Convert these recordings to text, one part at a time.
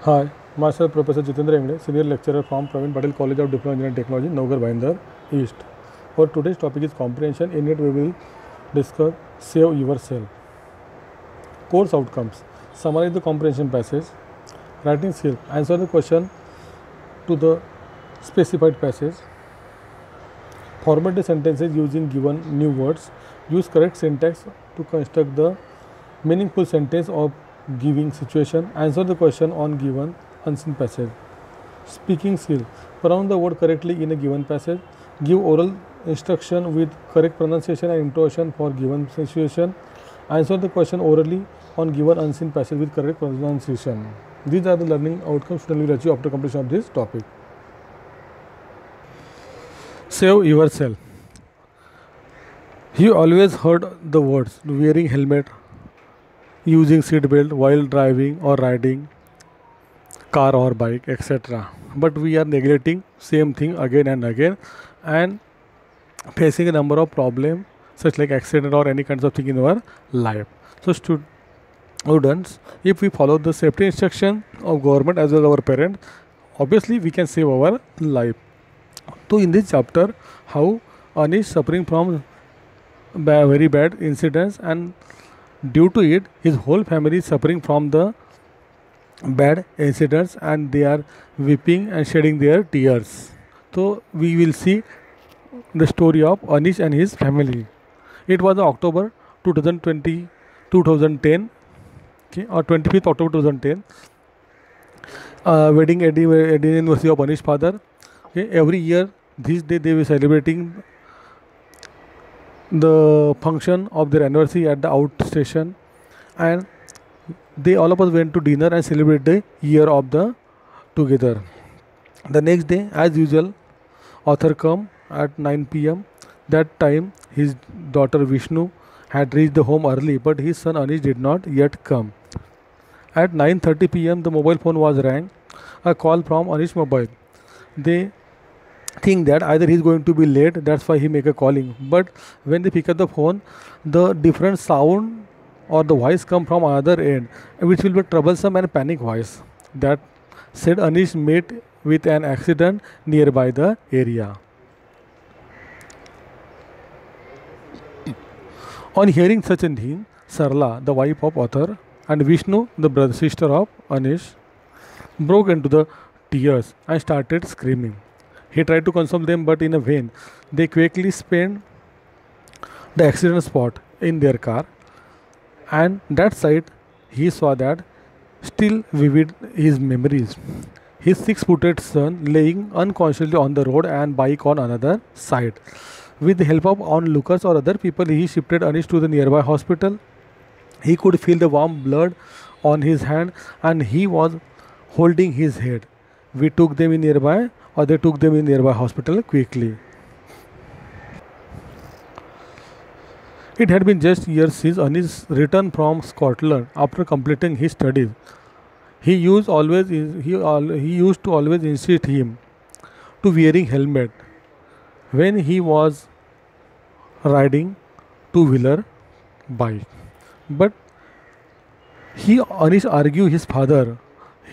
Hi, myself Professor Jitendra Engde, Senior Lecturer from Praveen Patel College of Diploma Engineering Technology, Naugar, Bhayandar, East. For today's topic is comprehension. In it, we will discuss Save Yourself. Course outcomes. Summarize the comprehension passage. Writing skill. Answer the question to the specified passage. Format the sentences using given new words. Use correct syntax to construct the meaningful sentence of giving situation. Answer the question on given unseen passage. Speaking skill. Pronounce the word correctly in a given passage. Give oral instruction with correct pronunciation and intonation for given situation. Answer the question orally on given unseen passage with correct pronunciation. These are the learning outcomes student will achieve after completion of this topic. Save yourself. You always heard the words wearing helmet, using seat belt while driving or riding car or bike, etc. But we are neglecting same thing again and again and facing a number of problems such like accident or any kinds of thing in our life. So students, if we follow the safety instruction of government as well as our parents, obviously we can save our life. So in this chapter, how Anish suffering from very bad incidents and due to it his whole family is suffering from the bad incidents and they are weeping and shedding their tears. So we will see the story of Anish and his family. It was October 2020 2010, okay, or 25th October 2010, wedding at the anniversary of Anish's father. Okay, every year this day they were celebrating the function of their anniversary at the outstation, and they all of us went to dinner and celebrate the year of the together. The next day, as usual, author come at 9 p.m. That time, his daughter Vishnu had reached the home early, but his son Anish did not yet come. At 9:30 p.m., the mobile phone was rang. A call from Anish mobile. They think that either he's going to be late, that's why he make a calling. But when they pick up the phone, the different sound or the voice come from another end, which will be troublesome and panic voice. That said Anish met with an accident nearby the area. On hearing such a thing, Sarla, the wife of author, and Vishnu, the brother sister of Anish, broke into the tears and started screaming. He tried to console them, but in a vain. They quickly spent the accident spot in their car, and that sight he saw that still vivid his memories. His six-footed son laying unconsciously on the road and bike on another side. With the help of onlookers or other people, he shifted Anish to the nearby hospital. He could feel the warm blood on his hand and he was holding his head. We took them in nearby, or they took them in nearby hospital quickly. It had been just years since Anish returned from Scotland after completing his studies. He used to always insist him to wearing helmet when he was riding two-wheeler bike. But he Anish argued his father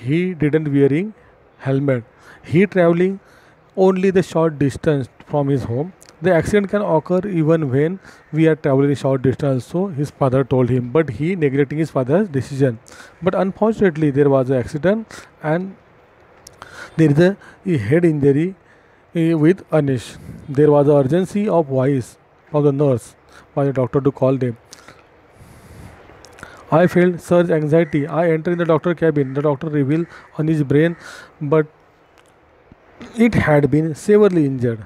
he didn't wearing helmet. He traveling only the short distance from his home. The accident can occur even when we are traveling short distance. So his father told him, but he neglecting his father's decision. But unfortunately, there was an accident and there is a head injury with Anish. There was an urgency of voice from the nurse for the doctor to call them. I felt surge anxiety. I entered in the doctor cabin. The doctor revealed on his brain, but it had been severely injured.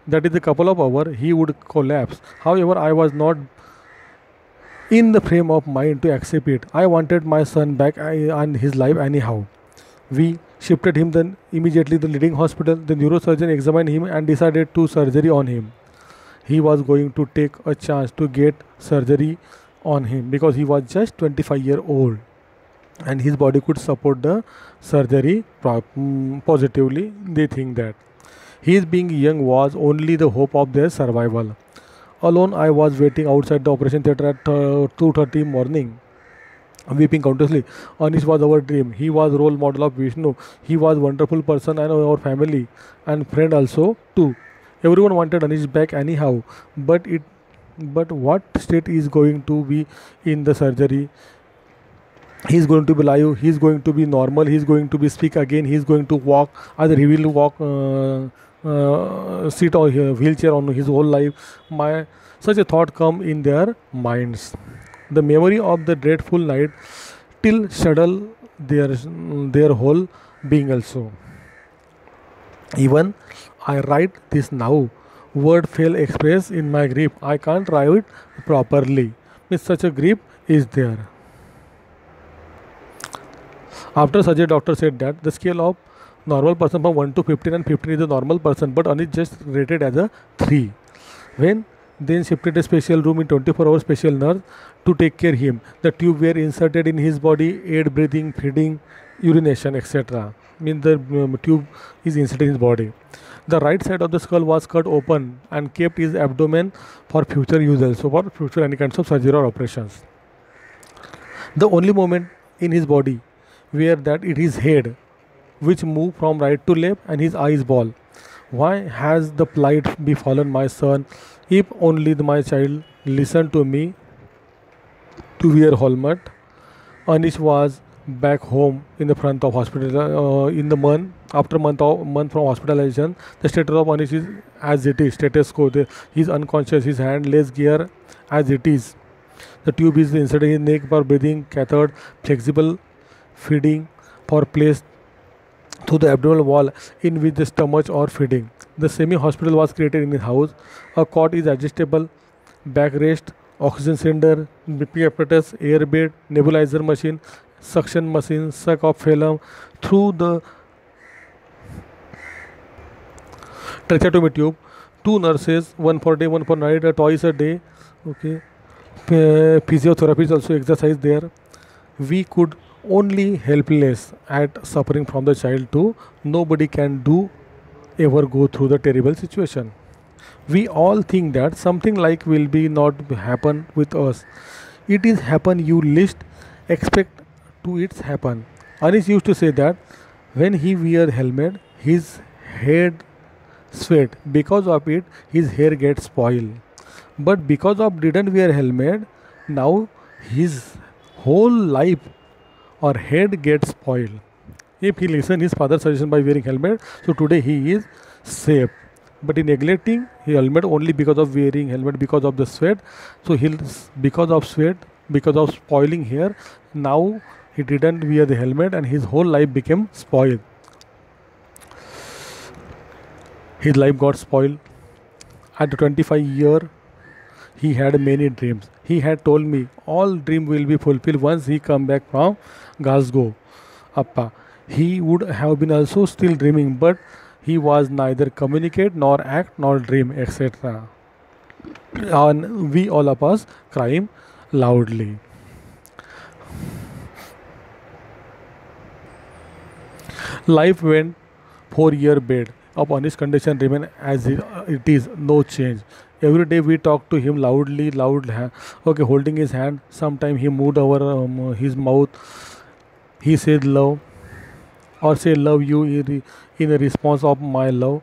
That is a couple of hours he would collapse. However, I was not in the frame of mind to accept it. I wanted my son back and his life anyhow. We shifted him then immediately to the leading hospital. The neurosurgeon examined him and decided to surgery on him. He was going to take a chance to get surgery on him because he was just 25-year old and his body could support the surgery positively. They think that his being young was only the hope of their survival. Alone, I was waiting outside the operation theater at 2:30 morning. weeping countlessly. Anish was our dream. He was role model of Vishnu. He was wonderful person and our family and friend also too. Everyone wanted Anish back anyhow, but but what state is going to be in the surgery? He's going to be live. He's going to be normal. He's going to be speak again. He's going to walk. Either he will walk, sit on a wheelchair on his whole life. My such a thought come in their minds. The memory of the dreadful night till shudder their whole being also. Even I write this now. Word fail express in my grip. I can't write it properly. Means such a grip is there. After surgery, doctor said that the scale of normal person from 1 to 15 and 15 is a normal person, but Anish just rated as a 3. When then shifted a special room in 24 hours special nurse to take care him. The tube were inserted in his body, aid breathing, feeding, urination, etc. Means the tube is inserted in his body. The right side of the skull was cut open and kept his abdomen for future use also for future any kinds of surgery or operations. The only moment in his body where that it is head which move from right to left and his eyes ball. Why has the plight befallen my son? If only my child listened to me to wear helmet. Anish was back home in the front of hospital in the month after month from hospitalization. The status of Anish is as it is status quo. He is unconscious. His hand lays gear as it is. The tube is inserted in his neck for breathing, catheter, flexible feeding for placed through the abdominal wall in which the stomach or feeding. The semi-hospital was created in his house. A cot is adjustable, backrest, oxygen cylinder, BP apparatus, air bed, nebulizer machine, suction machine, suck of phlegm through the tracheotomy tube. Two nurses, one for day, one for night, twice a day. Okay, physiotherapy is also exercise there. We could only helpless at suffering from the child too. Nobody can do ever go through the terrible situation. We all think that something like will be not happen with us. It is happen you least expect to it's happen. Anish used to say that when he wear helmet, his head sweat. Because of it, his hair gets spoiled. But because of didn't wear helmet, now his whole life or head gets spoiled. If he listen his father's suggestion by wearing helmet, so today he is safe. But in neglecting his helmet only because of wearing helmet because of the sweat, so he'll because of sweat, because of spoiling hair, now he didn't wear the helmet and his whole life became spoiled. His life got spoiled. At 25 year, he had many dreams. He had told me all dream will be fulfilled once he come back from Glasgow. Appa. He would have been also still dreaming, but he was neither communicate nor act nor dream, etc. And we all of us crying loudly. Life went 4 year bed. Upon his condition remain as it is, no change. Every day we talk to him loudly, okay, holding his hand. Sometime he moved over his mouth. He said love or say love you in a response of my love.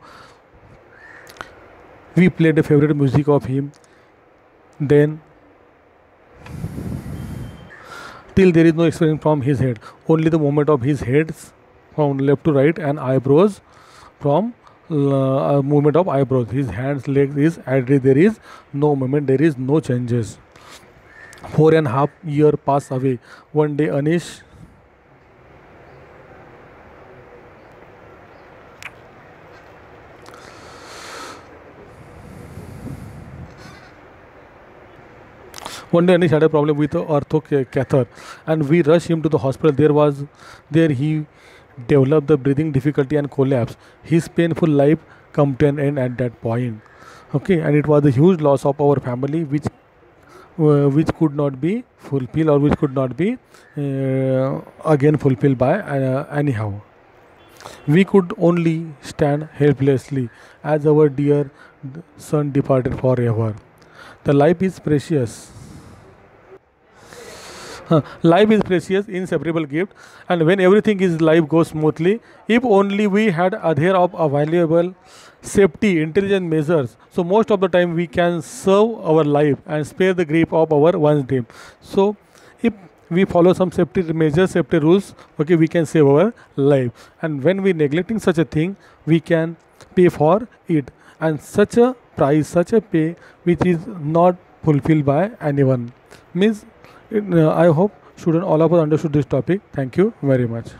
We played the favorite music of him. Then till there is no expression from his head, only the movement of his heads from left to right and eyebrows from movement of eyebrows. His hands, legs is as there is no movement, there is no changes. 4.5 years pass away. One day Anish had a problem with the ortho catheter, and we rushed him to the hospital. There he developed the breathing difficulty and collapse. His painful life come to an end at that point. Okay, and it was a huge loss of our family, which could not be fulfilled or which could not be again fulfilled by anyhow. We could only stand helplessly as our dear son departed forever. The life is precious. Life is precious, inseparable gift, and when everything is life goes smoothly, if only we had adhere of a valuable safety, intelligent measures. So most of the time we can serve our life and spare the grief of our one's dream. So if we follow some safety measures, safety rules, okay, we can save our life. And when we neglecting such a thing, we can pay for it. And such a price, such a pay, which is not fulfilled by anyone. Means, I hope student all of us understood this topic. Thank you very much.